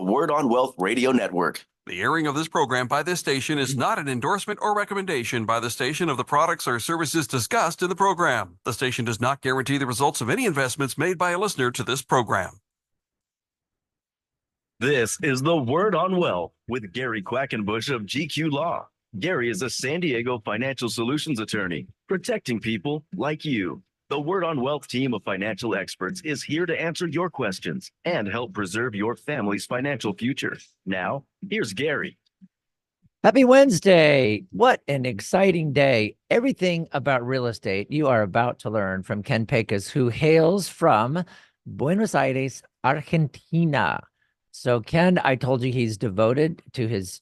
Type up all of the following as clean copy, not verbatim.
Word on Wealth Radio Network. The airing of this program by this station is not an endorsement or recommendation by the station of the products or services discussed in the program. The station does not guarantee the results of any investments made by a listener to this program. This is the Word on Wealth with Gary Quackenbush of GQ Law. Gary is a San Diego financial solutions attorney, protecting people like you. The Word on Wealth team of financial experts is here to answer your questions and help preserve your family's financial future. Now, here's Gary. Happy Wednesday. What an exciting day. Everything about real estate you are about to learn from Ken Pecus, who hails from Buenos Aires, Argentina. So Ken, I told you he's devoted to his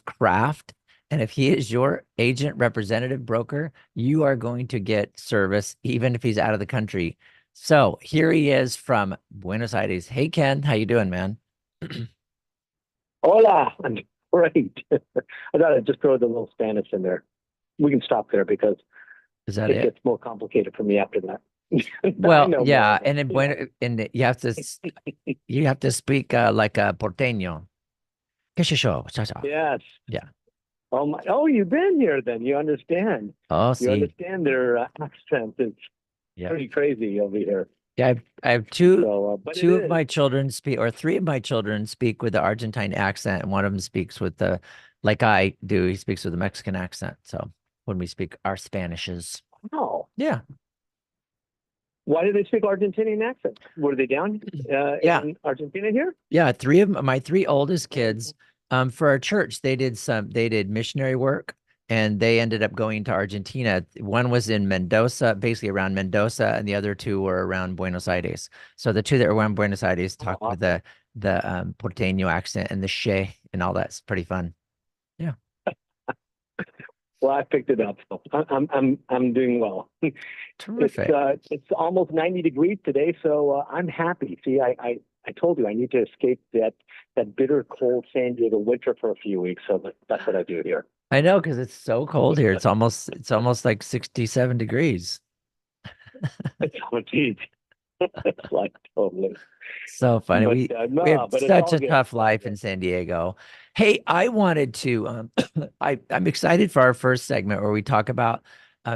craft. And if he is your agent, representative, broker, you are going to get service even if he's out of the country. So here he is from Buenos Aires. Hey, Ken, how you doing, man? Hola, I'm great. I thought I'd just throw the little Spanish in there. We can stop there because it gets more complicated for me after that. Well, yeah, and in you have to speak like a porteño. ¿Qué sé yo? Yes. Yeah. Oh, you've been here then. You understand. Oh, you understand their accent. It's pretty crazy over here. Yeah, I have two of my children speak, or three of my children speak with the Argentine accent, and one of them speaks with the, like I do, he speaks with the Mexican accent. So when we speak our Spanishes. Oh. Yeah. Why do they speak Argentinian accent? Were they down in Argentina here? Yeah, my three oldest kids. For our church, they did missionary work, and they ended up going to Argentina. One was in Mendoza, basically around Mendoza, and the other two were around Buenos Aires. So the two that were around Buenos Aires talked with the porteño accent and the she and all that's pretty fun. Yeah. Well, I picked it up. So I'm doing well. Terrific. It's almost 90 degrees today, so I'm happy. See, I told you I need to escape that bitter cold San Diego winter for a few weeks. So that's what I do here. I know, because it's so cold here. It's almost like 67 degrees. Oh, geez. It's like totally. So funny. But, we have such a tough life in San Diego. Hey, I wanted to, I'm excited for our first segment where we talk about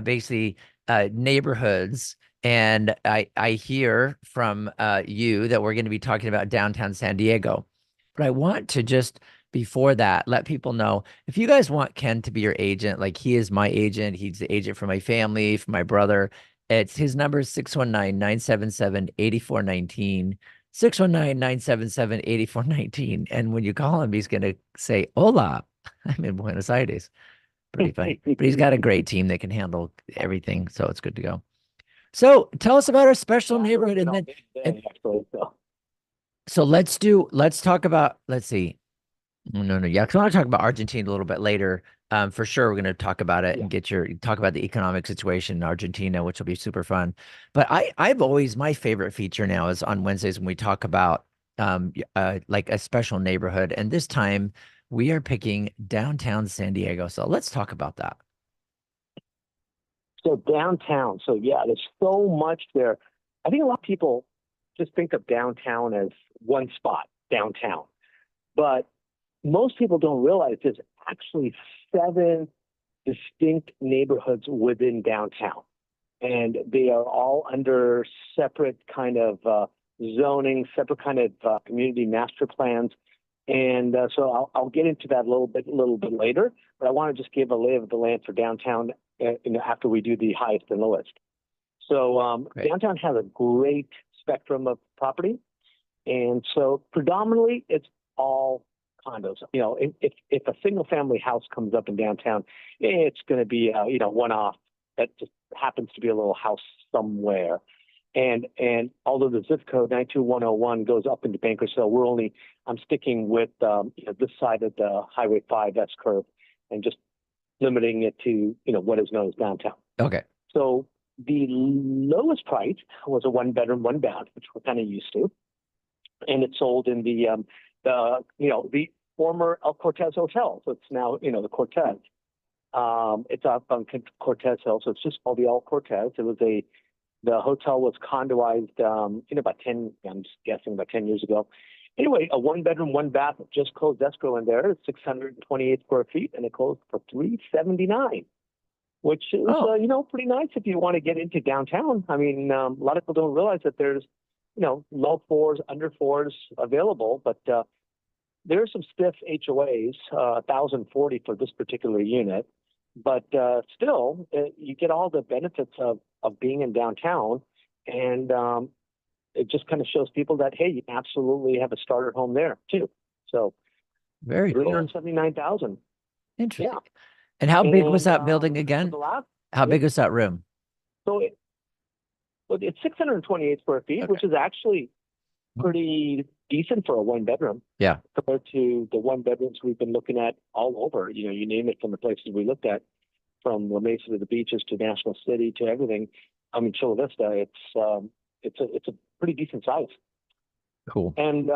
basically neighborhoods. And I hear from you that we're going to be talking about downtown San Diego. But I want to just, before that, let people know, if you guys want Ken to be your agent, like he is my agent, he's the agent for my family, for my brother. His number is 619-977-8419. 619-977-8419. And when you call him, he's going to say, hola, I'm in Buenos Aires. Pretty funny. But he's got a great team that can handle everything. So it's good to go. So tell us about our special neighborhood. And then, so let's talk about, let's see. No. Yeah, because I want to talk about Argentina a little bit later. For sure, we're going to talk about it and talk about the economic situation in Argentina, which will be super fun. But I've always, my favorite feature now is on Wednesdays when we talk about like a special neighborhood. And this time we are picking downtown San Diego. So let's talk about that. So downtown. So yeah, there's so much there. I think a lot of people just think of downtown as one spot, downtown. But most people don't realize there's actually 7 distinct neighborhoods within downtown. And they are all under separate kind of zoning, separate kind of community master plans. And so I'll get into that a little bit later. But I want to just give a lay of the land for downtown after we do the highest and lowest. So downtown has a great spectrum of property. And so predominantly it's all condos. You know, if a single family house comes up in downtown, it's going to be one-off that just happens to be a little house somewhere. And although the zip code 92101 goes up into Bakersfield, I'm sticking with this side of the Highway 5 S curve and just limiting it to what is known as downtown. Okay. So the lowest price was a 1-bedroom, 1-bath, which we're kind of used to, and it sold in the former El Cortez Hotel. So it's now the Cortez. It's up on Cortez Hill, so it's just called the El Cortez. The hotel was condoized about 10 years ago, Anyway, a 1-bedroom, 1-bath just closed escrow in there. It's 628 square feet, and it closed for $379, which is pretty nice if you want to get into downtown. I mean, a lot of people don't realize that there's low 4s, under 4s available, but there are some stiff HOAs, 1,040 for this particular unit. But still, you get all the benefits of being in downtown, and it just kind of shows people that, hey, you absolutely have a starter home there too. So very cool. $379,000. Interesting. Yeah. And how big was that building again? How big was that room? So it's 628 square feet, which is actually pretty decent for a 1-bedroom. Yeah. Compared to the 1-bedrooms we've been looking at all over. You name it, from the places we looked at, from La Mesa to the beaches to National City to everything. I mean, Chula Vista. It's a pretty decent size. Cool. And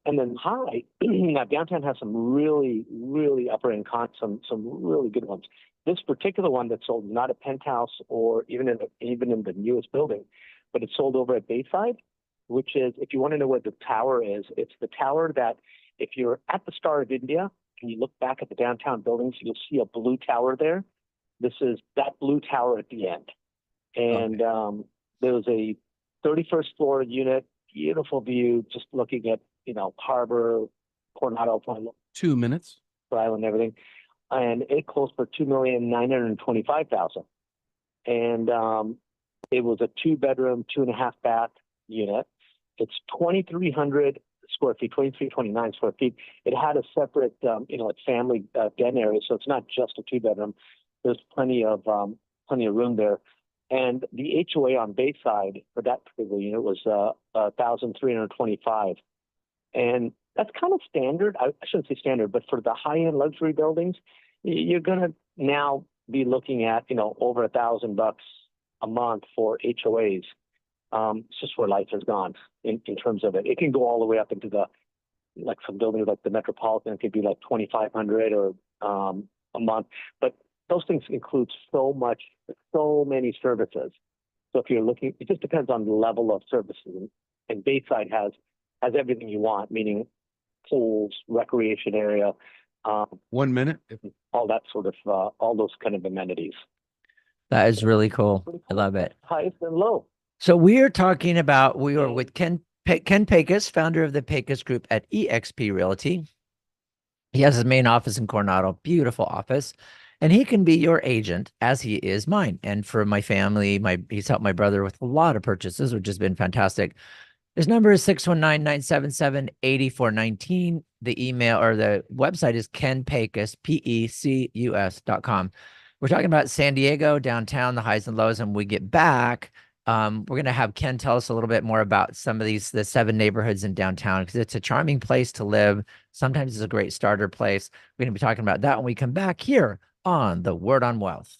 then high. Now downtown has some really, really upper end some really good ones. This particular one that sold, not a penthouse or even in the newest building, but it's sold over at Bayside, which is, if you want to know what the tower is, it's the tower that if you're at the Star of India and you look back at the downtown buildings, you'll see a blue tower there. This is that blue tower at the end. And there was a 31st floor unit, beautiful view, just looking at, harbor, Coronado, 2 minutes. Island, and everything. And it closed for $2,925,000. And it was a 2-bedroom, 2.5-bath unit. It's 2,300 square feet, 2,329 square feet. It had a separate, family den area, so it's not just a 2-bedroom. There's plenty of room there. And the HOA on Bayside for that particular unit was 1,325, and that's kind of standard. I shouldn't say standard, but for the high-end luxury buildings, you're going to now be looking at over $1,000 a month for HOAs. It's just where life has gone in terms of it. It can go all the way up into some buildings like the Metropolitan. It could be like $2,500 or a month, but those things include so many services. So if you're looking, it just depends on the level of services. And Bayside has everything you want, meaning pools, recreation area, 1 minute. all that sort of, all those kind of amenities. That is really cool. I love it. Highest and low. So we are talking about, we are with Ken Pecus, founder of the Pecus Group at eXp Realty. He has his main office in Coronado, beautiful office. And he can be your agent, as he is mine. And for my family, he's helped my brother with a lot of purchases, which has been fantastic. His number is 619-977-8419. The email or the website is kenpecus, PECUS.com. We're talking about San Diego, downtown, the highs and lows. And when we get back, we're going to have Ken tell us a little bit more about some of the 7 neighborhoods in downtown, because it's a charming place to live. Sometimes it's a great starter place. We're going to be talking about that when we come back here on the Word on Wealth.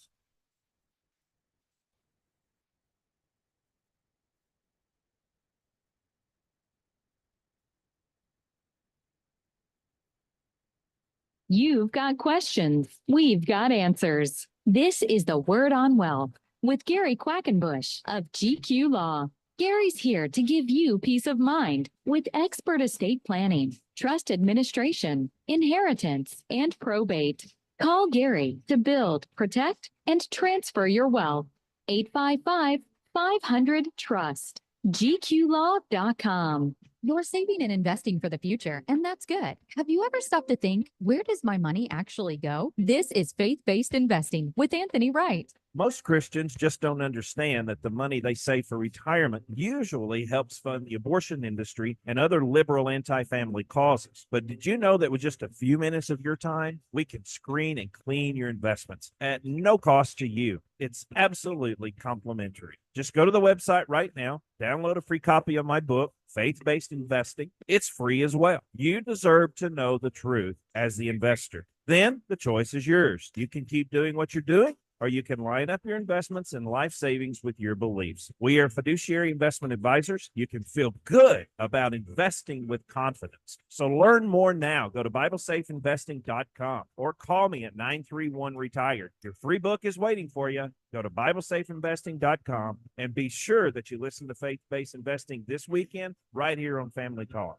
You've got questions. We've got answers. This is the Word on Wealth with Gary Quackenbush of GQ Law. Gary's here to give you peace of mind with expert estate planning, trust administration, inheritance, and probate. Call Gary to build, protect, and transfer your wealth. 855-500-TRUST. GQLaw.com. You're saving and investing for the future, and that's good. Have you ever stopped to think, where does my money actually go? This is Faith-Based Investing with Anthony Wright. Most Christians just don't understand that the money they save for retirement usually helps fund the abortion industry and other liberal anti-family causes. But did you know that with just a few minutes of your time, we can screen and clean your investments at no cost to you? It's absolutely complimentary. Just go to the website right now, download a free copy of my book, Faith-Based Investing. It's free as well. You deserve to know the truth as the investor. Then the choice is yours. You can keep doing what you're doing, or you can line up your investments and life savings with your beliefs. We are fiduciary investment advisors. You can feel good about investing with confidence. So learn more now. Go to BibleSafeInvesting.com or call me at 931-RETIRED. Your free book is waiting for you. Go to BibleSafeInvesting.com and be sure that you listen to Faith-Based Investing this weekend right here on Family Talk.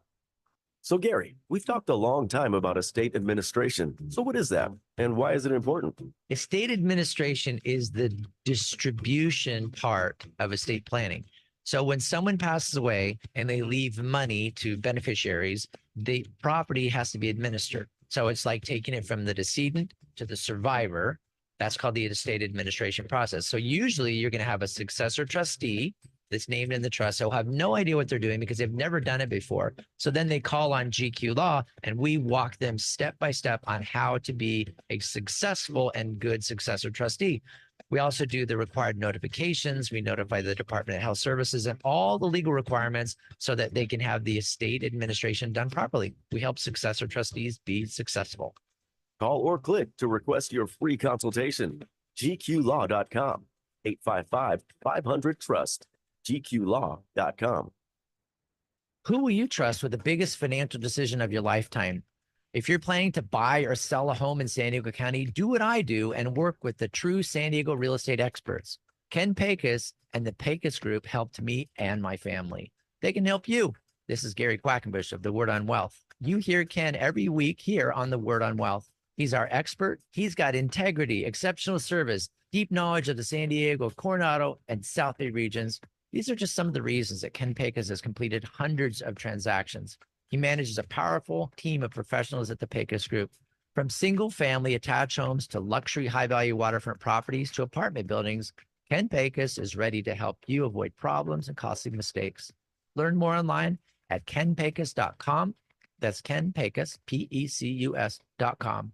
So, Gary, we've talked a long time about estate administration. So, what is that and why is it important? Estate administration is the distribution part of estate planning. So when someone passes away and they leave money to beneficiaries, the property has to be administered. So it's like taking it from the decedent to the survivor. That's called the estate administration process. So usually you're going to have a successor trustee that's named in the trust. They'll have no idea what they're doing because they've never done it before. So then they call on GQ Law and we walk them step by step on how to be a successful and good successor trustee. We also do the required notifications. We notify the Department of Health Services and all the legal requirements so that they can have the estate administration done properly. We help successor trustees be successful. Call or click to request your free consultation. GQLaw.com, 855-500-TRUST, GQLaw.com. Who will you trust with the biggest financial decision of your lifetime? If you're planning to buy or sell a home in San Diego County, do what I do and work with the true San Diego real estate experts. Ken Pecus and the Pecus Group helped me and my family. They can help you. This is Gary Quackenbush of The Word on Wealth. You hear Ken every week here on The Word on Wealth. He's our expert. He's got integrity, exceptional service, deep knowledge of the San Diego, Coronado, and South Bay regions. These are just some of the reasons that Ken Pecus has completed hundreds of transactions. He manages a powerful team of professionals at the Pecus Group, from single-family attached homes to luxury high-value waterfront properties to apartment buildings. Ken Pecus is ready to help you avoid problems and costly mistakes. Learn more online at kenpecus.com. That's Ken Pecus, Pecus.com.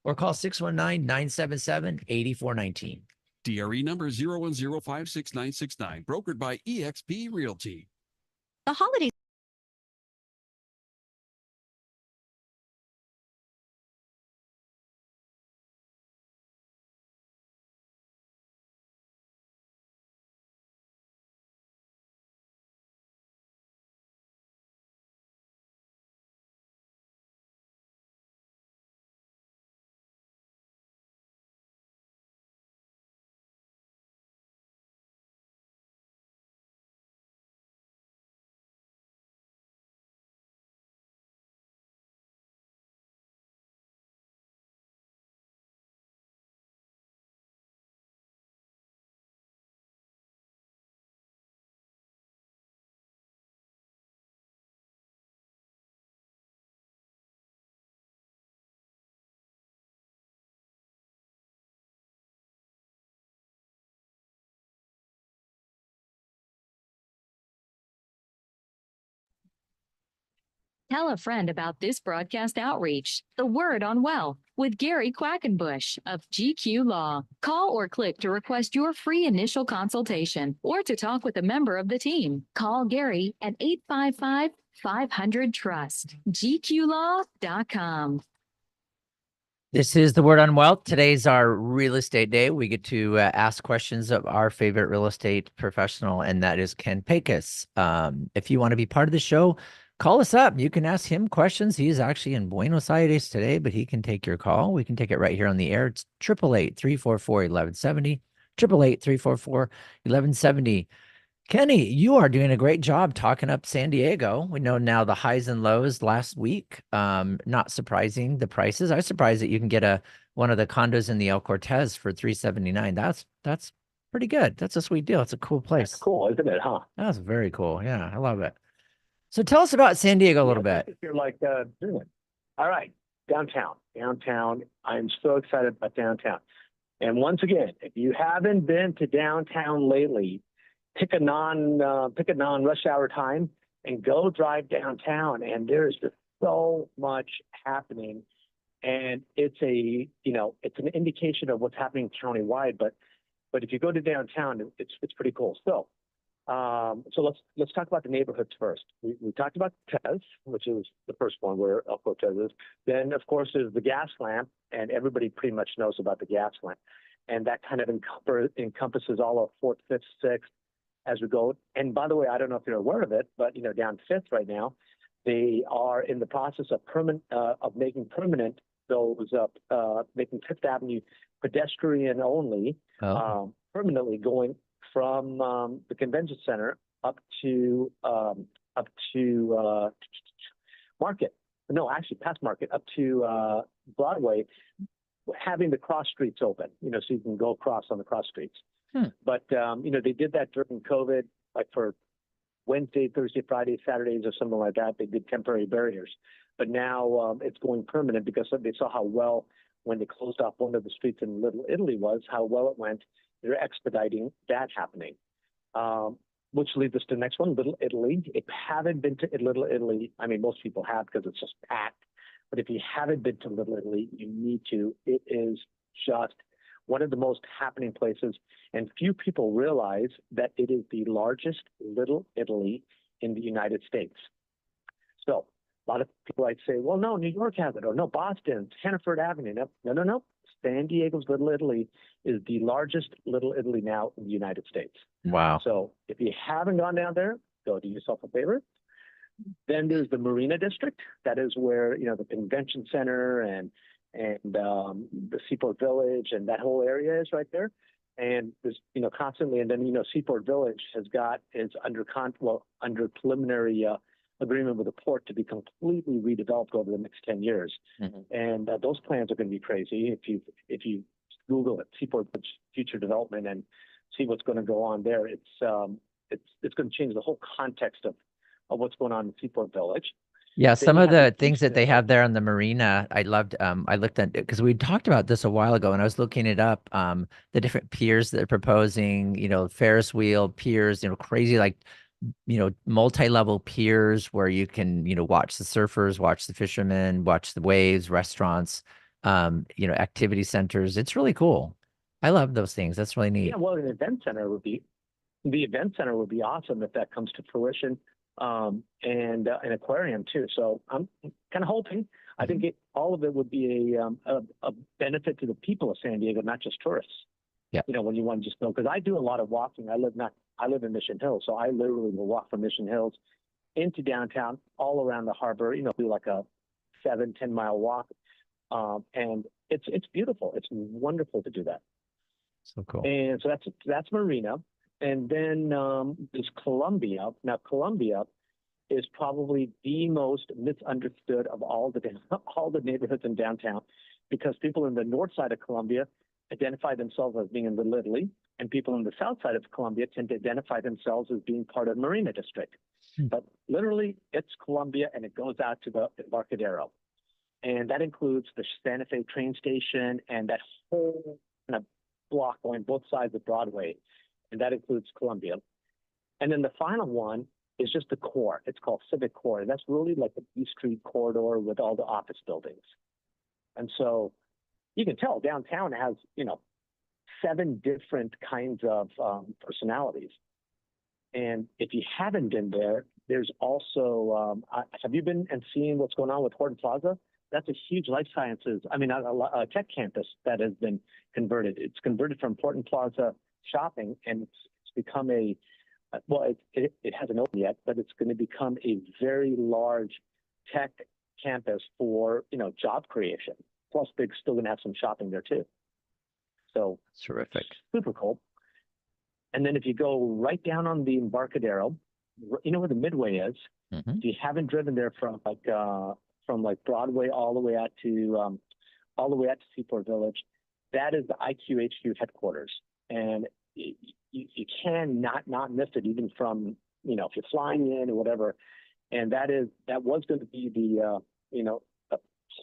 Or call 619-977-8419. DRE number 010566969, brokered by eXp Realty. The holidays. Tell a friend about this broadcast outreach, The Word on Wealth, with Gary Quackenbush of GQ Law. Call or click to request your free initial consultation or to talk with a member of the team. Call Gary at 855-500-TRUST, GQLaw.com. This is The Word on Wealth. Today's our real estate day. We get to ask questions of our favorite real estate professional, and that is Ken Pecus. If you want to be part of the show, call us up. You can ask him questions. He's actually in Buenos Aires today, but he can take your call. We can take it right here on the air. It's 888-344-1170, 888-344-1170. Kenny, you are doing a great job talking up San Diego. We know now the highs and lows last week. Not surprising, the prices. I was surprised that you can get one of the condos in the El Cortez for $379. That's pretty good. That's a sweet deal. It's a cool place. That's cool, isn't it, huh? That's very cool. Yeah, I love it. So tell us about San Diego a little bit. If you're like, all right, downtown. I'm so excited about downtown. And once again, if you haven't been to downtown lately, pick a non-rush hour time and go drive downtown. And there's just so much happening. And it's an indication of what's happening countywide. But if you go to downtown, it's pretty cool. So let's talk about the neighborhoods first. We talked about Cortez, which is the first one where El Cortez is. Then, of course, there's the gas lamp, and everybody pretty much knows about the gas lamp. And that kind of encompasses all of 4th, 5th, 6th as we go. And by the way, I don't know if you're aware of it, but down 5th right now, they are in the process of making permanent those making 5th Avenue pedestrian only, permanently going from the convention center up to Market. no, actually past Market up to Broadway, having the cross streets open, so you can go across on the cross streets. But, they did that during COVID, like for Wednesday, Thursday, Friday, Saturdays, or something like that. They did temporary barriers. But now it's going permanent because they saw how well, when they closed off one of the streets in Little Italy, how well it went. They're expediting that happening. Which leads us to the next one, Little Italy. If you haven't been to Little Italy, I mean, most people have because it's just packed. But if you haven't been to Little Italy, you need to. It is just one of the most happening places. And few people realize that it is the largest Little Italy in the United States. So a lot of people might say, well, no, New York has it, or no, Boston, Hannaford Avenue. No. San Diego's Little Italy is the largest Little Italy now in the United States. Wow. So if you haven't gone down there, go do yourself a favor. Then there's the Marina District. That is where, the convention center and the Seaport Village and that whole area is right there. And there's, constantly, and then, Seaport Village is under preliminary agreement with the port to be completely redeveloped over the next 10 years. And those plans are going to be crazy. If you Google it, Seaport Village future development, and see what's going to go on there, it's going to change the whole context of what's going on in Seaport Village. Yeah, Then some you of have the things that they Houston. have there on the marina, I loved. I looked at because we talked about this a while ago, and I was looking it up. The different piers that they're proposing, Ferris wheel piers, crazy like, multi-level piers where you can, watch the surfers, watch the fishermen, watch the waves, restaurants, activity centers. It's really cool. I love those things. That's really neat. Yeah, well, the event center would be awesome if that comes to fruition. And an aquarium too. So I'm kind of hoping. I think all of it would be a benefit to the people of San Diego, not just tourists. Yeah. When you want to just go, because I do a lot of walking. I live in Mission Hills, so I literally will walk from Mission Hills into downtown, all around the harbor. Do like a 7-10 mile walk, and it's beautiful. It's wonderful to do that. So cool. And so that's Marina. And then there's Columbia. Now, Columbia is probably the most misunderstood of all the neighborhoods in downtown, because people in the north side of Columbia identify themselves as being in Little Italy, and people on the south side of Columbia tend to identify themselves as being part of Marina District. But literally, it's Columbia, and it goes out to the Embarcadero. And that includes the Santa Fe train station and that whole kind of block going both sides of Broadway. And that includes Columbia. And then the final one is just the core. It's called Civic Core. And that's really like the B Street corridor with all the office buildings. And so you can tell downtown has, 7 different kinds of personalities. And if you haven't been there, there's also, have you been and seen what's going on with Horton Plaza? That's a huge life sciences, a tech campus that has been converted. It's converted from Horton Plaza shopping, and it's become it hasn't opened yet, but it's going to become a very large tech campus for, job creation. Plus, they're still going to have some shopping there too. So Terrific. super cool. And then if you go right down on the Embarcadero, where the Midway is. If you haven't driven there from Broadway all the way out to Seaport Village, that is the IQHQ headquarters, and you can not miss it, even from if you're flying in or whatever. And that was going to be the a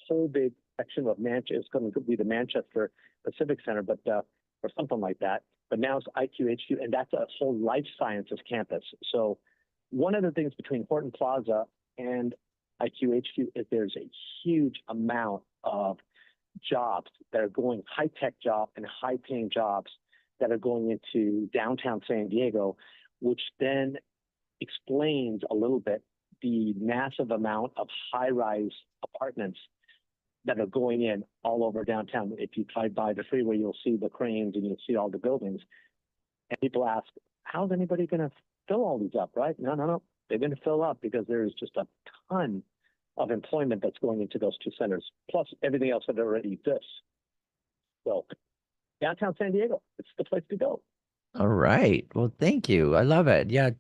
whole big section of Manchester. It's going to be the Manchester Pacific Center, but or something like that. But now it's IQHQ, and that's a whole life sciences campus. So one of the things between Horton Plaza and IQHQ is there's a huge amount of jobs that are going, high-tech jobs and high-paying jobs that are going into downtown San Diego, which then explains a little bit the massive amount of high-rise apartments that are going in all over downtown. If you drive by the freeway, you'll see the cranes and you'll see all the buildings. And people ask, how's anybody going to fill all these up, right? No. They're going to fill up because there's just a ton of employment that's going into those two centers, plus everything else that already exists. So downtown San Diego, it's the place to go. All right. Well, thank you. I love it. Yeah,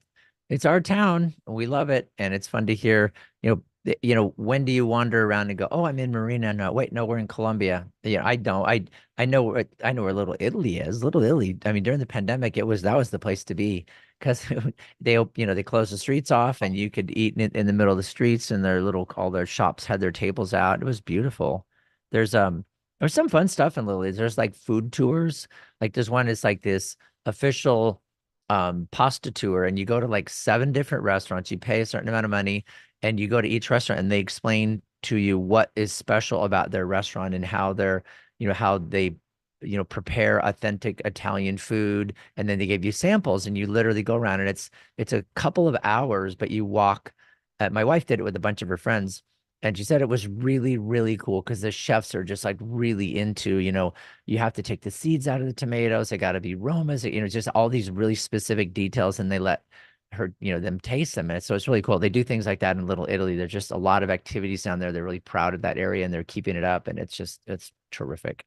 it's our town. We love it. And it's fun to hear, when do you wander around and go, oh, I'm in Marina? No, wait, no, we're in Colombia. I don't. I know where Little Italy is. Little Italy. I mean, during the pandemic, that was the place to be because they closed the streets off and you could eat in the middle of the streets and all their shops had their tables out. It was beautiful. There's there's some fun stuff in Little Italy. There's like food tours. Like there's one is like this official pasta tour, and you go to like 7 different restaurants. You pay a certain amount of money and you go to each restaurant and they explain to you what is special about their restaurant and how how they prepare authentic Italian food, and then they give you samples and you literally go around, and it's a couple of hours, but you walk. My wife did it with a bunch of her friends, and she said it was really, really cool because the chefs are just like really into, you have to take the seeds out of the tomatoes. They got to be Romas, just all these really specific details, and they let them taste them. And so it's really cool. They do things like that in Little Italy. There's just a lot of activities down there. They're really proud of that area and they're keeping it up. And it's terrific.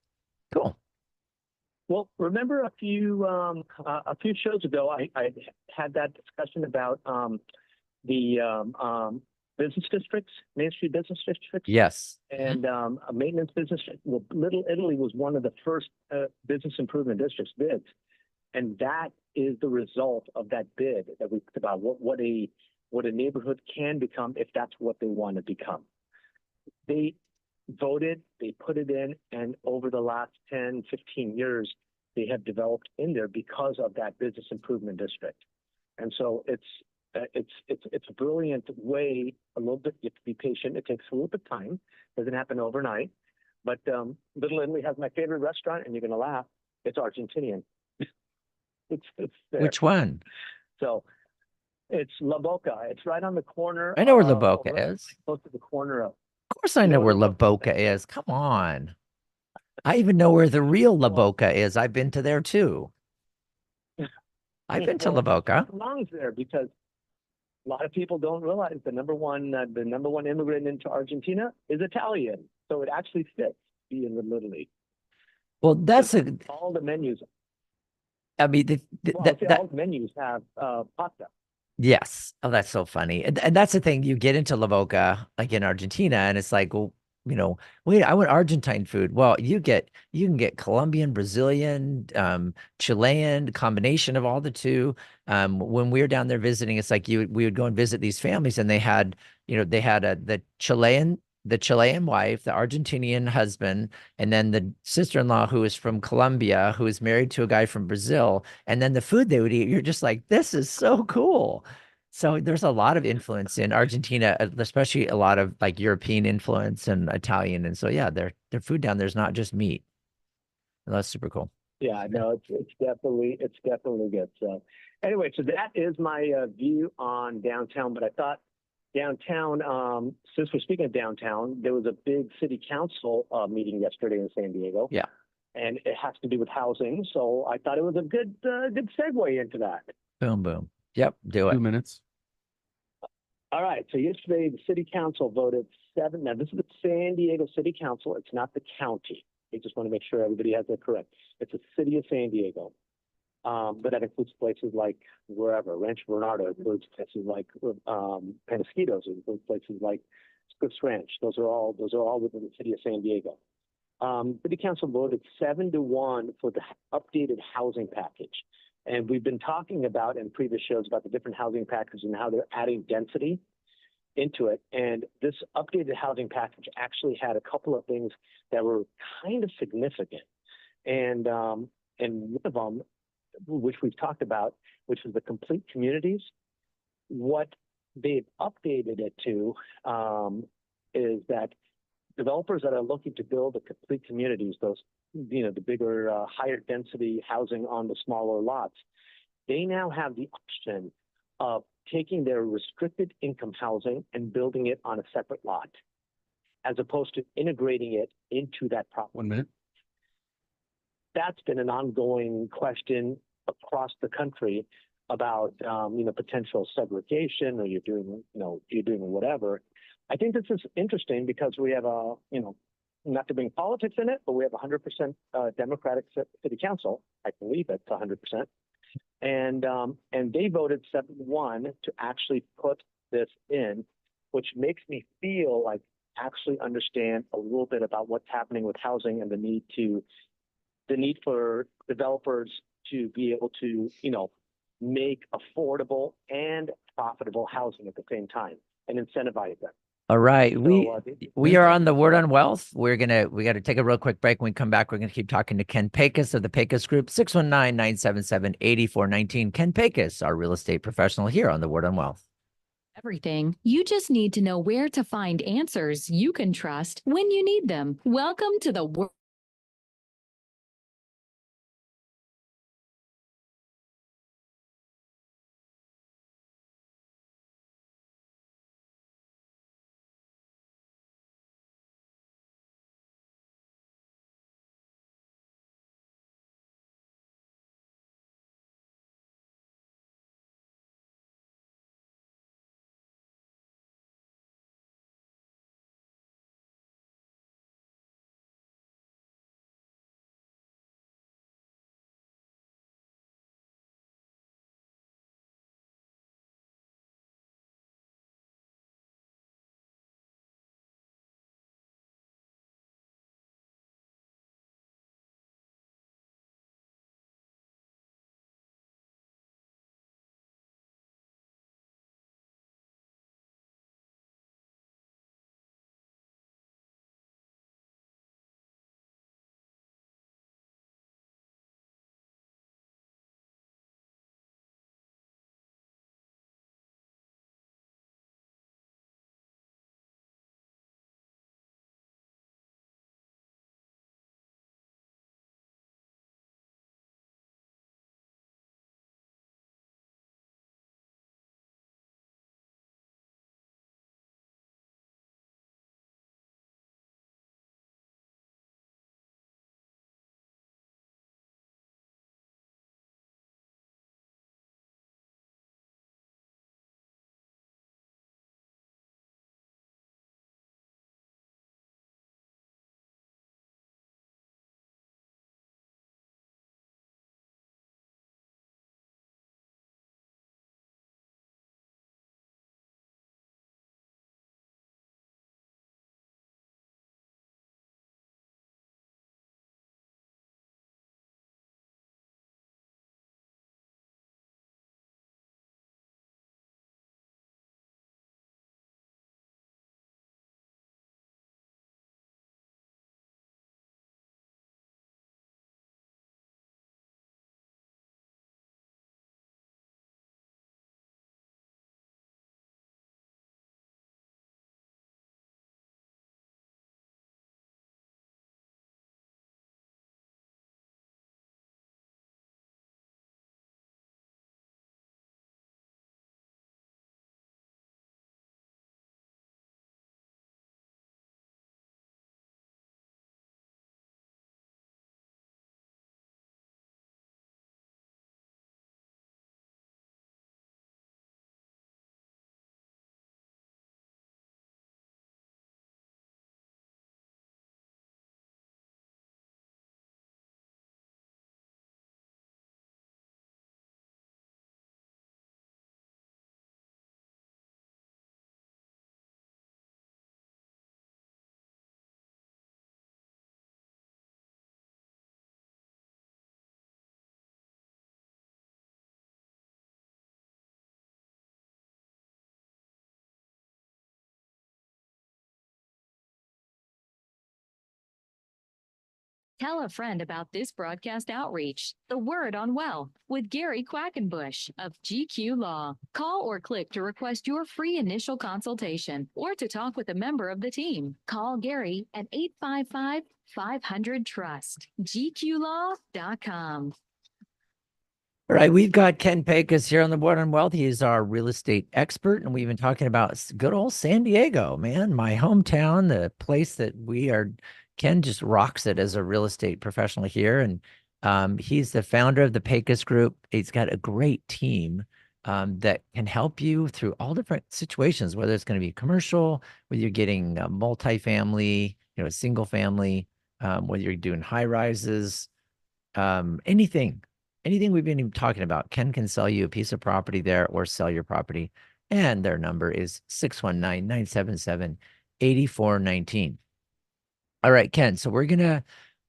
Cool. Well, remember a few shows ago, I had that discussion about the business districts, Main Street business districts. Yes. And a maintenance business. Well, Little Italy was one of the first business improvement districts bids. And that is the result of that bid that we talked about, what a neighborhood can become if that's what they want to become. They voted, they put it in, and over the last 10, 15 years, they have developed in there because of that business improvement district. And so it's a brilliant way. A little bit, you have to be patient. It takes a little bit of time. Doesn't happen overnight. But Little Italy has my favorite restaurant, and you're going to laugh. It's Argentinian. It's there. Which one? So it's La Boca. It's right on the corner. I know where La Boca is. Close to the corner of. Of course I know where La Boca is. Come on. I even know where the real La Boca is. I've been to there too. I've been to La Boca. It belongs there because a lot of people don't realize the number one immigrant into Argentina is Italian. So it actually fits being in Little Italy. Well, that's all the menus. I mean, all menus have pasta. Yes. Oh, that's so funny. And that's the thing. You get into La Boca, like in Argentina, and it's like, well, wait, I want Argentine food. Well, you can get Colombian, Brazilian, Chilean, combination of all the two. When we were down there visiting, it's like we would go and visit these families, and they had the Chilean wife, the Argentinian husband, and then the sister-in-law who is from Colombia, who is married to a guy from Brazil. And then the food they would eat, you're just like, this is so cool. So there's a lot of influence in Argentina, especially a lot of like European influence and Italian. And so, yeah, their food down there is not just meat. And that's super cool. Yeah, no, it's definitely good. So anyway, so that is my view on downtown. But I thought downtown, since we're speaking of downtown, there was a big city council meeting yesterday in San Diego. Yeah. And it has to do with housing. So I thought it was a good segue into that. Boom, boom. Yep, do it. 2 minutes. All right. So yesterday, the city council voted 7. Now, this is the San Diego City Council. It's not the county. I just want to make sure everybody has that correct. It's the city of San Diego. But that includes places like wherever, Rancho Bernardo, it includes places like Penasquitos, it includes places like Scripps Ranch. Those are all within the city of San Diego. City Council voted 7-1 for the updated housing package. And we've been talking about in previous shows about the different housing packages and how they're adding density into it. And this updated housing package actually had a couple of things that were kind of significant. And one of them, which we've talked about, which is the complete communities, what they've updated it to is that developers that are looking to build the complete communities, those, the bigger, higher density housing on the smaller lots, they now have the option of taking their restricted income housing and building it on a separate lot, as opposed to integrating it into that property. 1 minute. That's been an ongoing question across the country about, potential segregation, or you're doing whatever. I think this is interesting because we have not to bring politics in it, but we have 100% Democratic city council. I believe it's 100%. And they voted 7-1 to actually put this in which makes me feel like actually understand a little bit about what's happening with housing and the need for developers to be able to, make affordable and profitable housing at the same time and incentivize them. All right. So, We are on the Word on Wealth. We got to take a real quick break. When we come back, we're going to keep talking to Ken Pecus of the Pecus Group, 619-977-8419. Ken Pecus, our real estate professional here on the Word on Wealth. Everything. You just need to know where to find answers you can trust when you need them. Welcome to the Word. Tell a friend about this broadcast outreach, The Word on Wealth, with Gary Quackenbush of GQ Law. Call or click to request your free initial consultation or to talk with a member of the team. Call Gary at 855-500-TRUST, gqlaw.com. All right, we've got Ken Pecus here on the Word on Wealth. He is our real estate expert, and we've been talking about good old San Diego, man, my hometown, the place that we are. Ken just rocks it as a real estate professional here, and he's the founder of the Pecus Group. He's got a great team that can help you through all different situations, whether it's going to be commercial, whether you're getting multifamily, single family, whether you're doing high rises, anything we've been talking about. Ken can sell you a piece of property there or sell your property. and their number is 619-977-8419. All right, Ken. So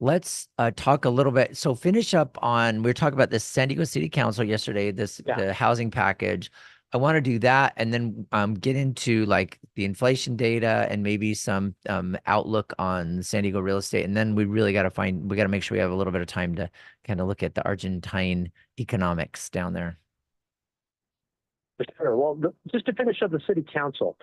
let's talk a little bit. So finish up on, we were talking about this San Diego City Council yesterday, the housing package. I want to do that and then get into like the inflation data and maybe some outlook on San Diego real estate. And then we really got to make sure we have a little bit of time to kind of look at the Argentine economics down there. For sure. Well, just to finish up the city council,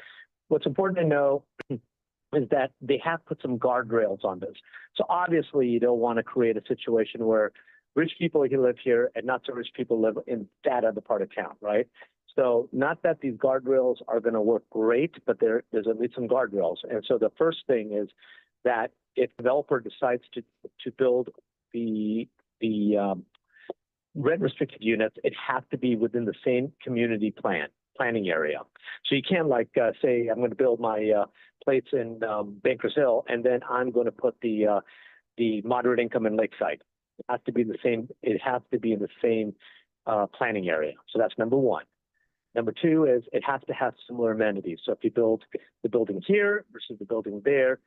what's important to know is that they have put some guardrails on this. So obviously you don't want to create a situation where rich people can live here and not so rich people live in that other part of town, right? So not that these guardrails are going to work great, but there's at least some guardrails. And so the first thing is that if a developer decides to build the rent restricted units, it has to be within the same community planning area. So you can't say I'm going to build my place in Bankers Hill, and then I'm going to put the moderate income in Lakeside. It has to be the same. It has to be in the same planning area. So that's number one. Number two is it has to have similar amenities. So if you build the building here versus the building there,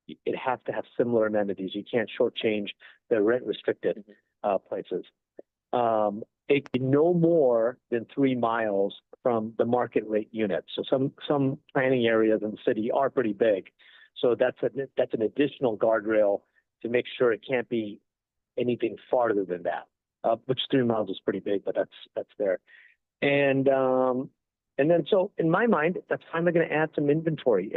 it has to have similar amenities. You can't shortchange the rent restricted places. It can no more than 3 miles from the market rate unit. So some planning areas in the city are pretty big. So that's an additional guardrail to make sure it can't be anything farther than that, which 3 miles is pretty big, but that's there. And then so in my mind, that's finally going to add some inventory.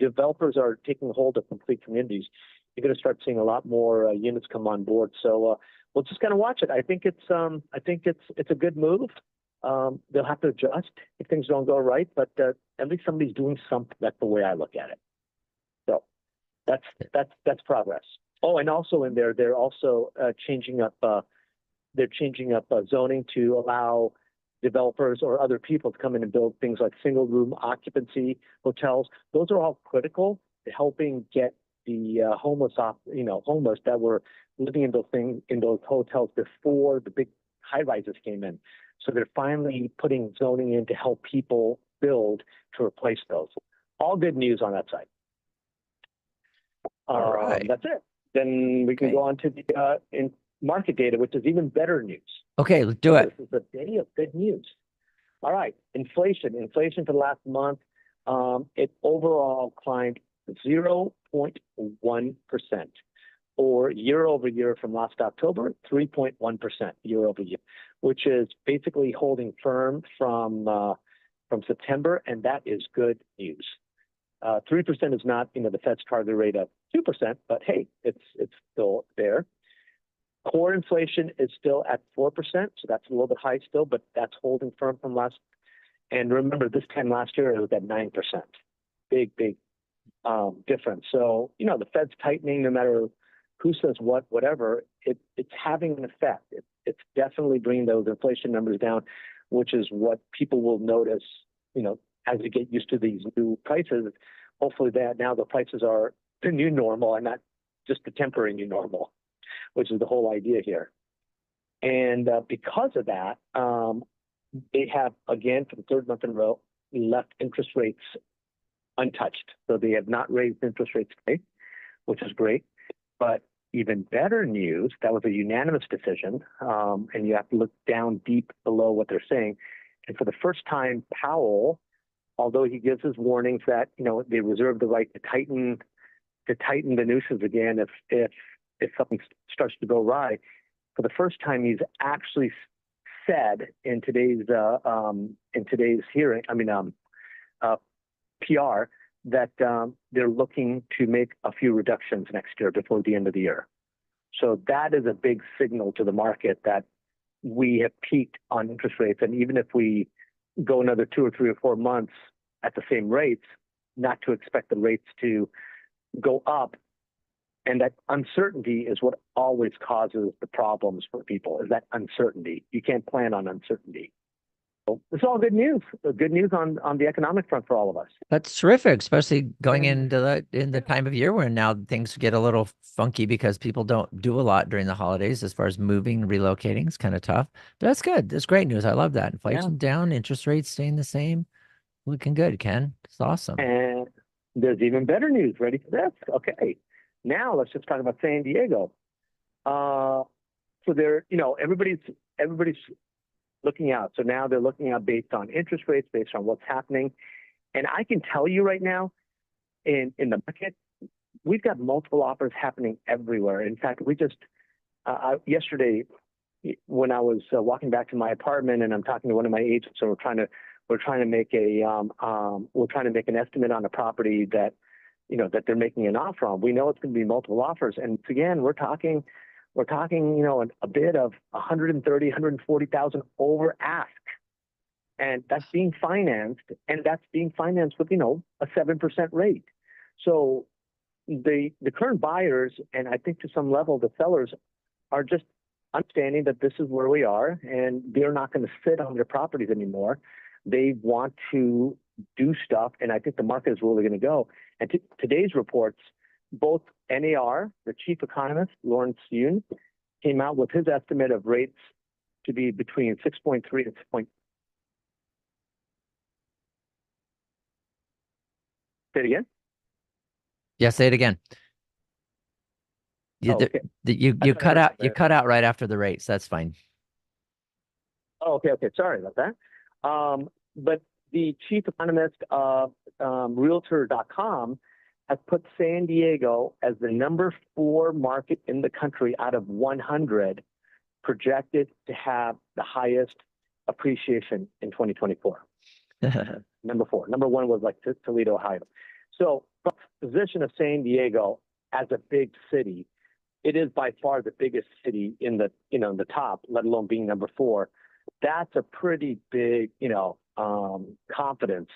Developers are taking hold of complete communities. You're going to start seeing a lot more units come on board. So we'll just kind of watch it. I think it's a good move. They'll have to adjust if things don't go right, but at least somebody's doing something. That's the way I look at it. So that's progress. Oh, and also in there, they're also changing up zoning to allow developers or other people to come in and build things like single room occupancy hotels. Those are all critical to helping get the homeless that were living in those hotels before the big high rises came in. So they're finally putting zoning in to help people build to replace those. All good news on that side. All right. That's it. Then we can go on to the in market data, which is even better news. Okay, let's do it. This is a day of good news. All right, inflation for the last month, it overall climbed 0.1%, or year over year from last October, 3.1% year over year, which is basically holding firm from September, and that is good news. 3% is not, the Fed's target rate of 2%, but hey, it's still there. Core inflation is still at 4%, so that's a little bit high still, but that's holding firm from last. And remember, this time last year it was at 9%. Big difference. So the Fed's tightening, no matter who says what, whatever. It's having an effect. It's definitely bringing those inflation numbers down, which is what people will notice. As we get used to these new prices. Hopefully, that now the prices are the new normal and not just the temporary new normal, which is the whole idea here. And because of that, they have, again, for the third month in a row, left interest rates untouched. So they have not raised interest rates today, which is great. But even better news, that was a unanimous decision, and you have to look down deep below what they're saying. And for the first time, Powell, although he gives his warnings that they reserve the right to tighten the nooses again if something starts to go awry, for the first time he's actually said in today's hearing, PR, that they're looking to make a few reductions next year before the end of the year. So that is a big signal to the market that we have peaked on interest rates, and even if we go another 2 or 3 or 4 months at the same rates, not to expect the rates to go up. And that uncertainty is what always causes the problems for people, is that uncertainty. You can't plan on uncertainty. It's all good news. Good news on the economic front for all of us. That's terrific, especially going And into the time of year where now things get a little funky because people don't do a lot during the holidays as far as moving, relocating. It's kind of tough. But that's good. That's great news. I love that. Inflation down, interest rates staying the same. Looking good, Ken. It's awesome. And there's even better news. Ready for this? Okay. Now let's just talk about San Diego. So they're, everybody's looking out. So now they're looking out based on interest rates, based on what's happening. And I can tell you right now, in the market, we've got multiple offers happening everywhere. In fact, we just yesterday, when I was walking back to my apartment, and I'm talking to one of my agents, so we're trying to make an estimate on a property that that they're making an offer on. We know it's going to be multiple offers, and again, we're talking a bid of 130, 140,000 over ask. And that's being financed, with a 7% rate. So the current buyers, and I think to some level the sellers, are just understanding that this is where we are, and they're not going to sit on their properties anymore. They want to do stuff, and I think the market is really going to go. And today's reports, both NAR, the chief economist, Lawrence Yun, came out with his estimate of rates to be between 6.3 and 6. Say it again? Yeah, say it again. You, Oh, okay. you cut out. You cut out right after the rates. That's fine. Oh, okay. Sorry about that. But the chief economist of Realtor.com has put San Diego as the number 4 market in the country out of 100 projected to have the highest appreciation in 2024. Number 4. Number 1 was like Toledo, Ohio. So from the position of San Diego as a big city, it is by far the biggest city in the the top, let alone being number 4. That's a pretty big confidence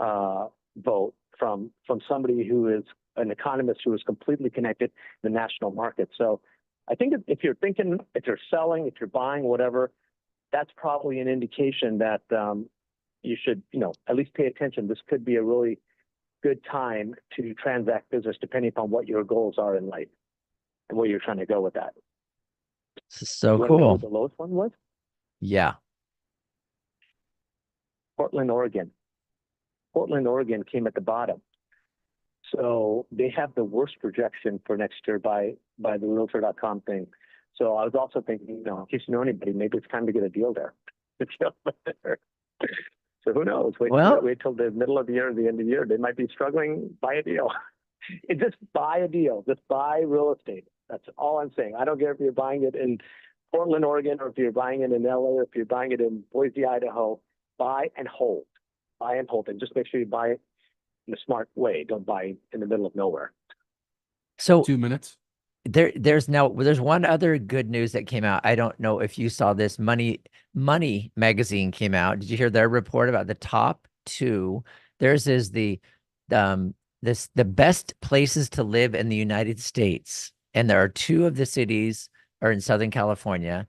vote from somebody who is an economist who is completely connected to the national market. So I think if you're selling, if you're buying, whatever, that's probably an indication that you should at least pay attention. This could be a really good time to transact business, depending upon what your goals are in life and where you're trying to go with that. So You cool. know what the lowest one was? Yeah. Portland, Oregon. Portland, Oregon came at the bottom. So they have the worst projection for next year by the Realtor.com thing. So I was also thinking, in case you know anybody, maybe it's time to get a deal there. So who knows? Wait till the middle of the year or the end of the year. They might be struggling. Buy a deal. Just buy a deal. Just buy real estate. That's all I'm saying. I don't care if you're buying it in Portland, Oregon, or if you're buying it in LA, or if you're buying it in Boise, Idaho. Buy and hold. Buy and hold. And just make sure you buy it in a smart way. Don't buy in the middle of nowhere. So 2 minutes. There's one other good news that came out. I don't know if you saw this. Money magazine came out. Did you hear their report about the top 2? Theirs is the best places to live in the United States, and there are 2 of the cities are in Southern California.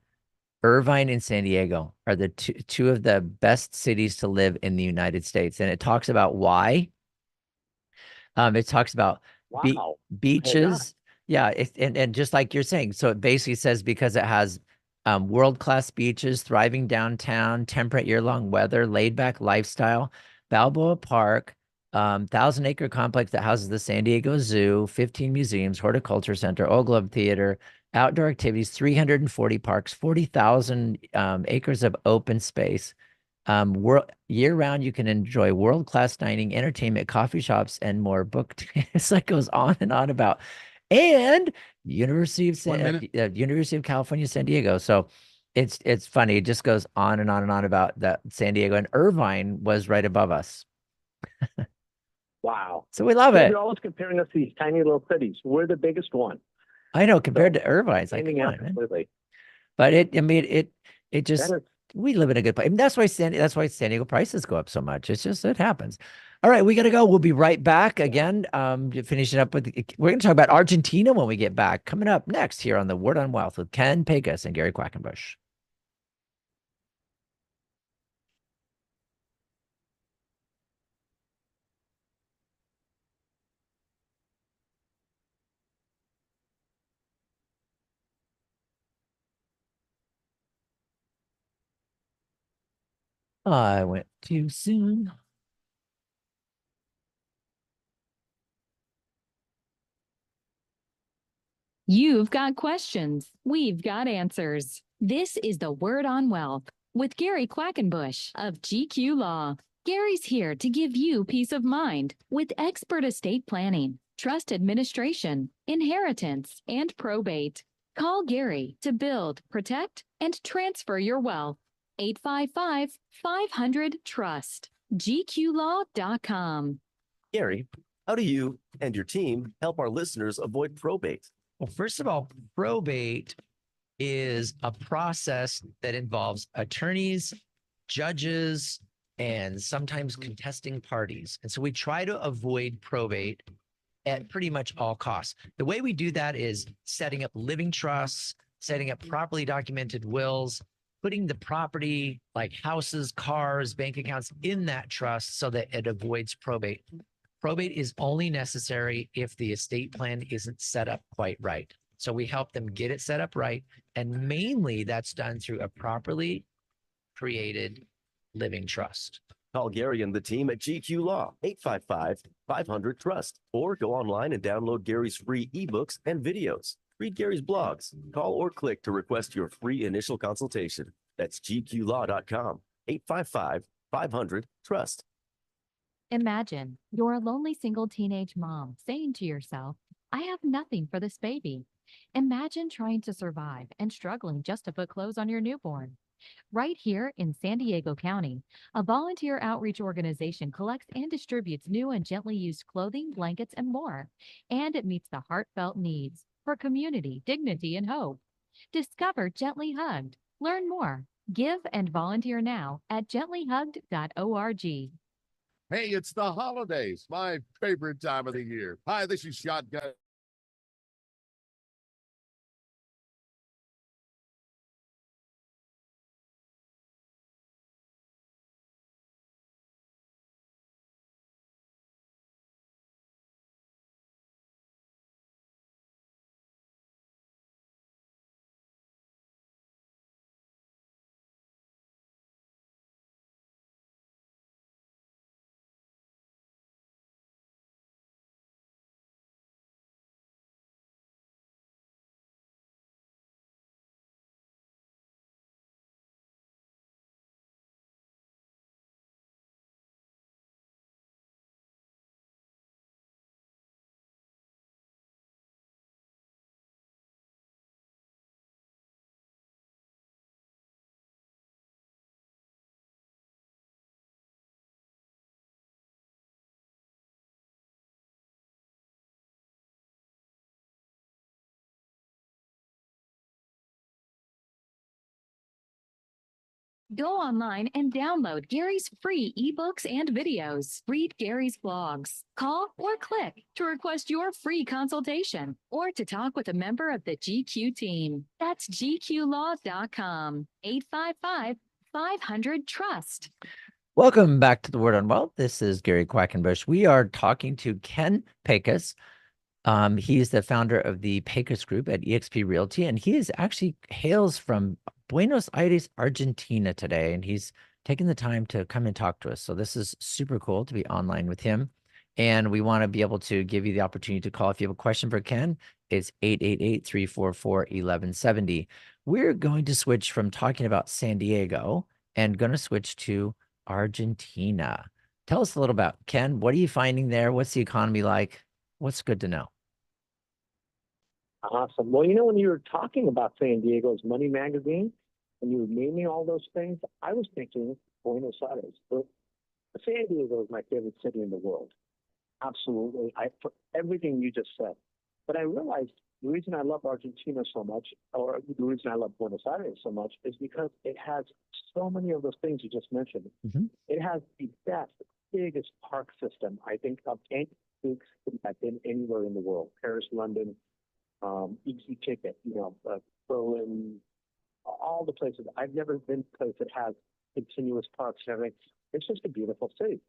Irvine and San Diego are the two of the best cities to live in the United States, and it talks about why. It talks about beaches. Yeah, and just like you're saying, so it basically says because it has world-class beaches, thriving downtown, temperate year-long weather, laid-back lifestyle, Balboa Park, 1,000-acre complex that houses the San Diego Zoo, 15 museums, horticulture center, Old Globe Theater, outdoor activities, 340 parks, 40,000 acres of open space. Year-round, you can enjoy world-class dining, entertainment, coffee shops, and more. It's like goes on and on about. And University of California, San Diego. So it's funny. It just goes on and on and on about that San Diego, and Irvine was right above us. Wow. So we love it. You're always comparing us to these tiny little cities. We're the biggest one. I know, compared to Irvine, it's like, come on, man. But it just, we live in a good place. I mean, that's why San Diego prices go up so much. It's just, it happens. All right, we got to go. We'll be right weback again. Finishing up with, we're going to talk about Argentina when we get back. Coming up next here on the Word on Wealth with Ken Pecus and Gary Quackenbush. I went too soon. You've got questions. We've got answers. This is the Word on Wealth with Gary Quackenbush of GQ Law. Gary's here to give you peace of mind with expert estate planning, trust administration, inheritance, and probate. Call Gary to build, protect, and transfer your wealth. 855-500-TRUST. GQlaw.com. Gary, how do you and your team help our listeners avoid probate? Well, first of all, probate is a process that involves attorneys, judges, and sometimes contesting parties. And so we try to avoid probate at pretty much all costs. The way we do that is setting up living trusts, setting up properly documented wills, putting the property like houses, cars, bank accounts in that trust so that it avoids probate. Probate is only necessary if the estate plan isn't set up quite right. So we help them get it set up right. And mainly that's done through a properly created living trust. Call Gary and the team at GQ Law, 855-500-TRUST, or go online and download Gary's free ebooks and videos. Read Gary's blogs. Call or click to request your free initial consultation. That's gqlaw.com, 855-500-TRUST. Imagine you're a lonely single teenage mom saying to yourself, I have nothing for this baby. Imagine trying to survive and struggling just to put clothes on your newborn. Right here in San Diego County, a volunteer outreach organization collects and distributes new and gently used clothing, blankets, and more. And it meets the heartfelt needs for community, dignity, and hope. Discover Gently Hugged. Learn more. Give and volunteer now at gentlyhugged.org. Hey, it's the holidays, my favorite time of the year. Hi, this is Shotgun. Go online and download Gary's free ebooks and videos. Read Gary's blogs. Call or click to request your free consultation or to talk with a member of the GQ team. That's gqlaw.com. 855-500-TRUST. Welcome back to the Word on Wealth. This is Gary Quackenbush. We are talking to Ken Pecus. He's the founder of the Pecus Group at eXp Realty, and he hails from Buenos Aires, Argentina today, and he's taken the time to come and talk to us. So this is super cool to be online with him. And we want to be able to give you the opportunity to call. If you have a question for Ken, it's 888-344-1170. We're going to switch from talking about San Diego and going to switch to Argentina. Tell us a little about, Ken, what are you finding there? What's the economy like? What's good to know? Awesome. Well, you know, when you were talking about San Diego's Money Magazine, and you were naming all those things, I was thinking Buenos Aires. But San Diego is my favorite city in the world. Absolutely. For everything you just said. But I realized the reason I love Argentina so much, or the reason I love Buenos Aires so much, is because it has so many of those things you just mentioned. Mm-hmm. It has the best, biggest park system, I think, of any big city I've been anywhere in the world. Paris, London, easy ticket, Berlin, all the places. I've never been to a place that has continuous parks and everything. It's just a beautiful city.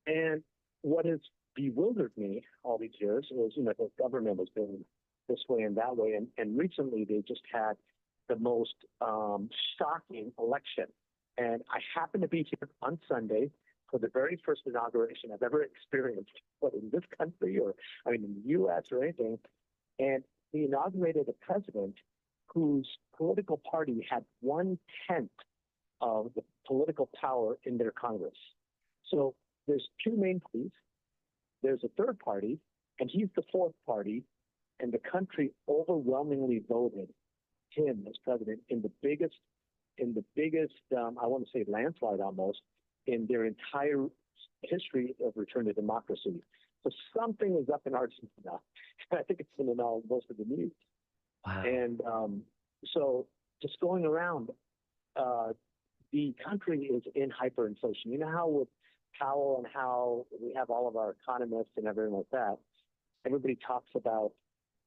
And what has bewildered me all these years is, the government has been this way and that way. And recently they just had the most shocking election And I happened to be here on Sunday for the very first inauguration I've ever experienced, whether in this country or, I mean, in the U.S. or anything. And he inaugurated a president whose political party had 1/10 of the political power in their Congress. So there's two main parties. There's a third party, and he's the fourth party. And the country overwhelmingly voted him as president in the biggest, I want to say landslide almost, in their entire history of return to democracy. So something is up in Argentina. I think it's been in most of the news. Wow. And so just going around, the country is in hyperinflation. You know how with Powell and how we have all of our economists and everything like that, everybody talks about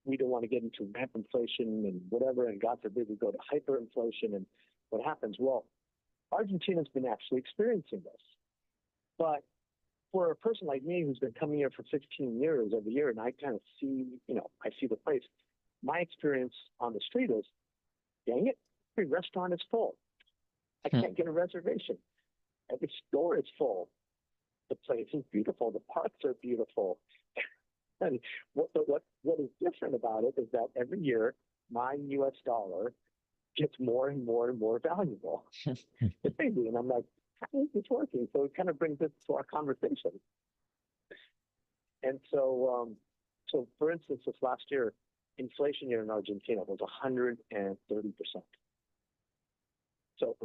we don't want to get into ramp inflation and whatever, and God forbid we go to hyperinflation and what happens? Well, Argentina's been actually experiencing this. But for a person like me who's been coming here for 15 years every year, and I kind of see, I see the place, my experience on the street is, dang it, every restaurant is full. I can't get a reservation. Every store is full. The place is beautiful. The parks are beautiful. And what is different about it is that every year, my U.S. dollar gets more and more and more valuable. It's crazy. And I'm like, how is this working? So it kind of brings this to our conversation. And so, for instance, this last year, inflation here in Argentina was 130%. So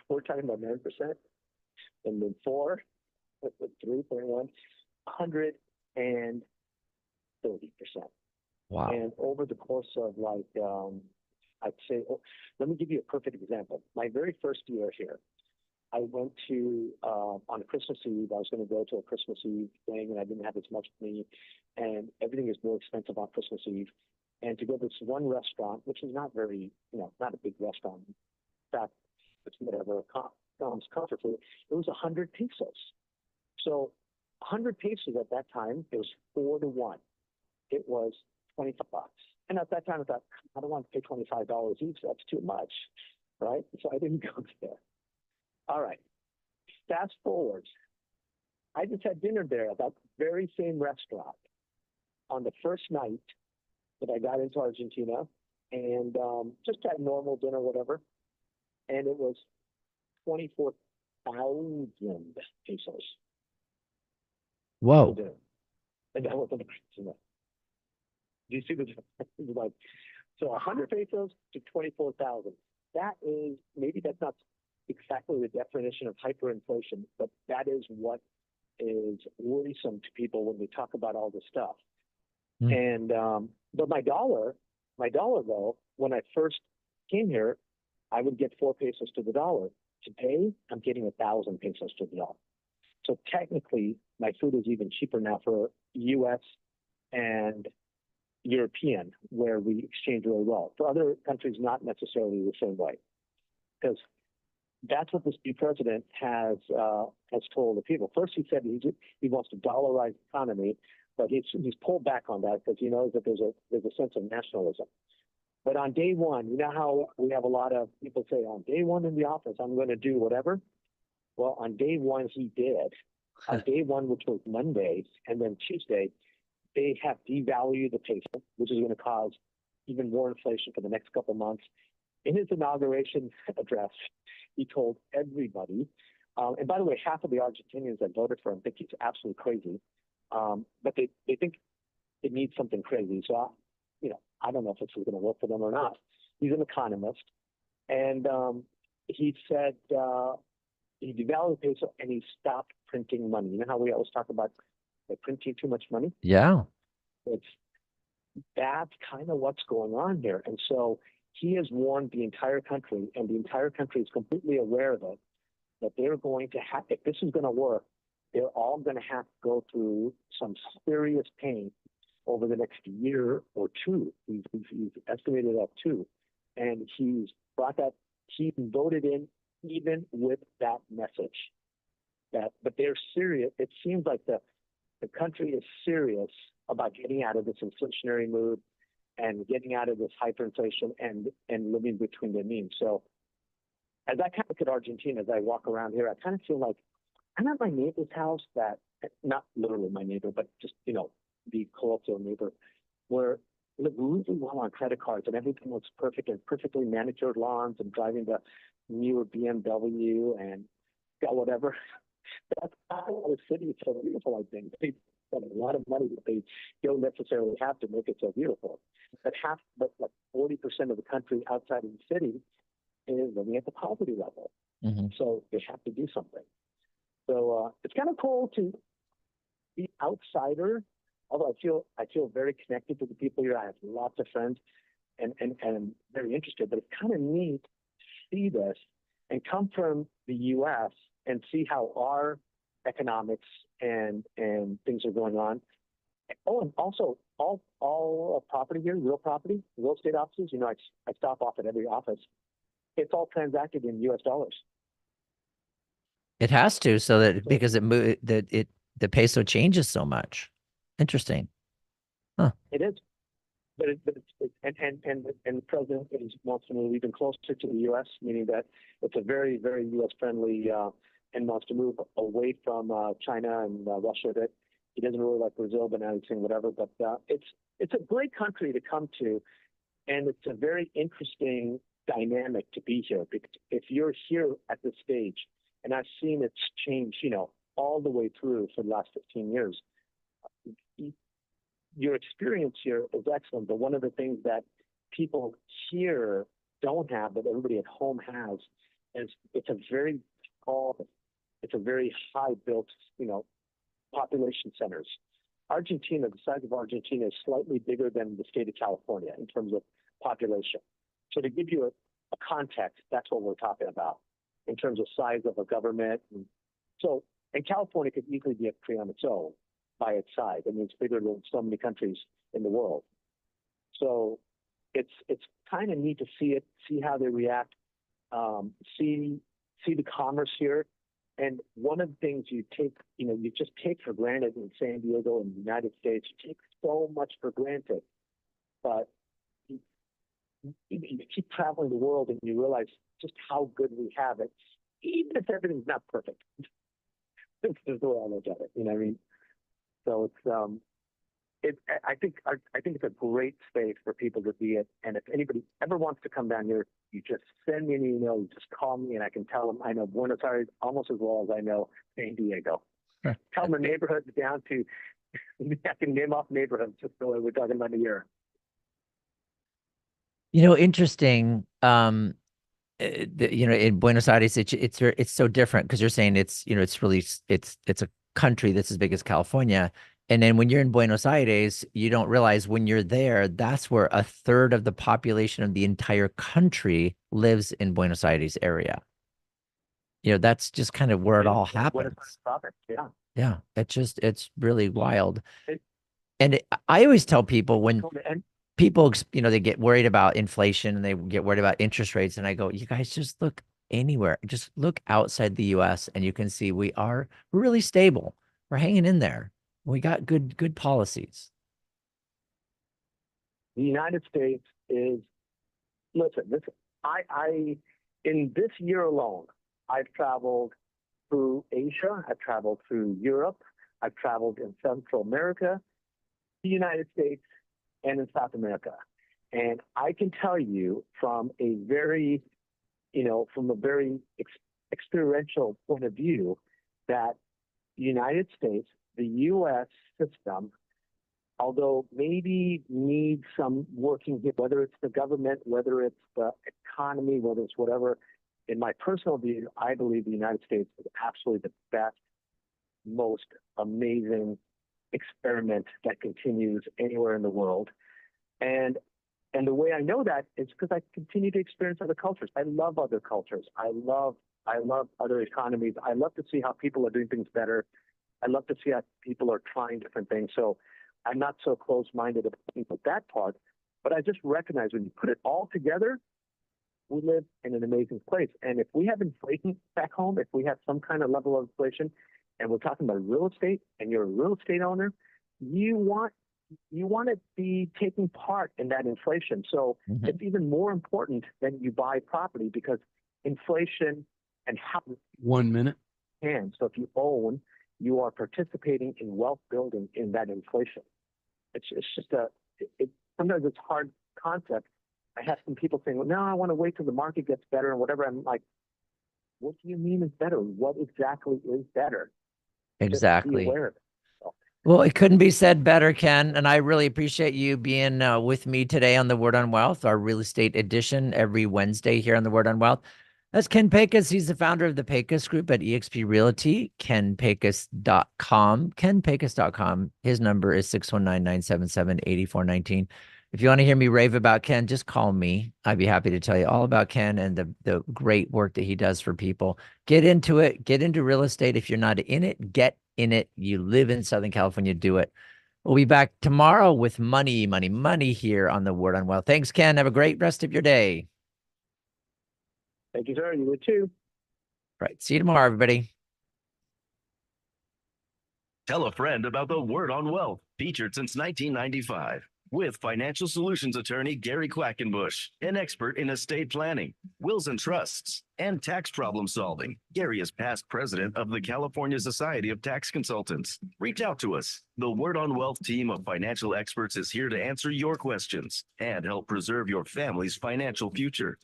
we're talking about 9%, and then 3.1, 130%. Wow. And over the course of I'd say, let me give you a perfect example. My very first year here, I went to, on a Christmas Eve, I was going to go to a Christmas Eve thing, and I didn't have as much money, and everything is more expensive on Christmas Eve. And to go to this one restaurant, which is not very, not a big restaurant. In fact, it's whatever comes comfort food. It was 100 pesos. So 100 pesos at that time, it was 4 to 1. It was $25. And at that time, I thought, I don't want to pay $25 each. That's too much, right? So I didn't go there. All right. Fast forward. I just had dinner there at that very same restaurant on the first night that I got into Argentina, and just had normal dinner, whatever. And it was 24,000 pesos. Whoa. And that wasn't a Christmas. Do you see the difference? Like, so 100 pesos to 24,000. That is, maybe that's not exactly the definition of hyperinflation, but that is what is worrisome to people when we talk about all this stuff. And but my dollar though, when I first came here, I would get 4 pesos to the dollar. Today, I'm getting 1,000 pesos to the dollar. So technically, my food is even cheaper now for U.S. and European, where we exchange really well. For other countries, not necessarily the same way, because that's what this new president has told the people. First, he said he wants to dollarize the economy, but he's pulled back on that because he knows that there's a sense of nationalism. But on day one, you know how we have a lot of people say, on day one in the office, I'm going to do whatever. Well, on day one, he did. On day one, which was Monday, and then Tuesday, they have devalued the peso, which is going to cause even more inflation for the next couple of months. In his inauguration address, he told everybody, and by the way, half of the Argentinians that voted for him think he's absolutely crazy, but they think it needs something crazy. So, I don't know if this is going to work for them or not. He's an economist, and he said he devalued the peso and he stopped printing money. You know how we always talk about printing too much money? Yeah. That's kind of what's going on here. And so he has warned the entire country, and the entire country is completely aware of it, that they're going to have, if this is going to work, they're all going to have to go through some serious pain over the next year or two. He's estimated at 2. And he's brought that, he voted in even with that message. But they're serious. It seems like the country is serious about getting out of this inflationary mood and getting out of this hyperinflation and living between their means. So as I kind of look at Argentina, as I walk around here, I kind of feel like I'm at my neighbor's house that, not literally my neighbor, but just, the colloquial neighbor, where we live really well on credit cards and everything looks perfect and perfectly manicured lawns and driving the newer BMW and got whatever. That's not how the city is so beautiful, I think. They spend a lot of money that they don't necessarily have to make it so beautiful. But like 40% of the country outside of the city is living at the poverty level. Mm-hmm. So they have to do something. So it's kind of cool to be outsider. Although I feel very connected to the people here. I have lots of friends and very interested. But it's kind of neat to see this and come from the U.S. and see how our economics and things are going on. Oh, and also all property here, real estate offices. I stop off at every office. It's all transacted in U.S. dollars. It has to, so that because the peso changes so much. Interesting. Huh. It is, but the president wants to move even closer to the U.S., meaning that it's a very, very U.S. friendly and wants to move away from China and Russia. That he doesn't really like Brazil, but now he's saying whatever. But it's a great country to come to, and it's a very interesting dynamic to be here. Because if you're here at this stage, and I've seen it's change, all the way through for the last 15 years. Your experience here is excellent, but one of the things that people here don't have, but everybody at home has, is it's a very high built, population centers. Argentina, the size of Argentina is slightly bigger than the state of California in terms of population. So to give you a context, that's what we're talking about in terms of size of a government. And California could easily be a country on its own by its size. I mean, it's bigger than so many countries in the world. So it's kind of neat to see how they react, see the commerce here. And one of the things you just take for granted in San Diego and the United States, you take so much for granted. But you keep traveling the world and you realize just how good we have it, even if everything's not perfect. This is the way I look at it. You know what I mean? So I think it's a great space for people to be at. And if anybody ever wants to come down here, you just send me an email, you just call me, and I can tell them I know Buenos Aires almost as well as I know San Diego. Tell them the neighborhoods down to, I can name off neighborhoods just the way we're talking about here. Interesting. In Buenos Aires, it's so different because you're saying it's a country that's as big as California. And then when you're in Buenos Aires, you don't realize when you're there, that's where a third of the population of the entire country lives in Buenos Aires area. That's just kind of where it all happens. Yeah. Yeah. It's really wild. And I always tell people when people, they get worried about inflation and they get worried about interest rates. And I go, you guys just look anywhere. Just look outside the US and you can see we're really stable. We're hanging in there. We got good policies. The United States is, listen, I in this year alone, I've traveled through Asia, I've traveled through Europe, I've traveled in Central America, the United States, and in South America. And I can tell you from a very experiential point of view that the United States, the U.S. system, although maybe needs some working here, whether it's the government, whether it's the economy, whether it's whatever, in my personal view, I believe the United States is absolutely the best, most amazing experiment that continues anywhere in the world. And the way I know that is because I continue to experience other cultures. I love other cultures. I love other economies. I love to see how people are doing things better. I love to see how people are trying different things. So I'm not so close-minded about that part, but I just recognize when you put it all together, we live in an amazing place. And if we have inflation back home, if we have some kind of level of inflation, and we're talking about real estate, and you're a real estate owner, you want to be taking part in that inflation. So it's even more important that you buy property because inflation and how 1 minute. and so if you own, you are participating in wealth building in that inflation. It's just sometimes it's hard concept. I have some people saying, well, no, I want to wait till the market gets better and whatever. I'm like, what do you mean is better? What exactly is better? Just be Exactly. aware of it. So, Well, it couldn't be said better, Ken. And I really appreciate you being with me today on the Word on Wealth, our real estate edition every Wednesday here on the Word on Wealth. That's Ken Pecus. He's the founder of the Pecus Group at eXp Realty, kenpecus.com, kenpecus.com. His number is 619-977-8419. If you want to hear me rave about Ken, just call me. I'd be happy to tell you all about Ken and the great work that he does for people. Get into it. Get into real estate. If you're not in it, get in it. You live in Southern California, do it. We'll be back tomorrow with money here on the Word on Wealth. Thanks, Ken. Have a great rest of your day. thank you, sir. You would too. Right. See you tomorrow, everybody. Tell a friend about the Word on Wealth, featured since 1995. With financial solutions attorney Gary Quackenbush, an expert in estate planning, wills and trusts, and tax problem solving. Gary is past president of the California Society of Tax Consultants. Reach out to us. The Word on Wealth team of financial experts is here to answer your questions and help preserve your family's financial future.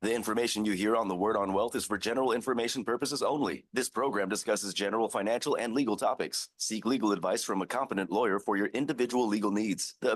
The information you hear on the Word on Wealth is for general information purposes only. This program discusses general financial and legal topics. Seek legal advice from a competent lawyer for your individual legal needs. The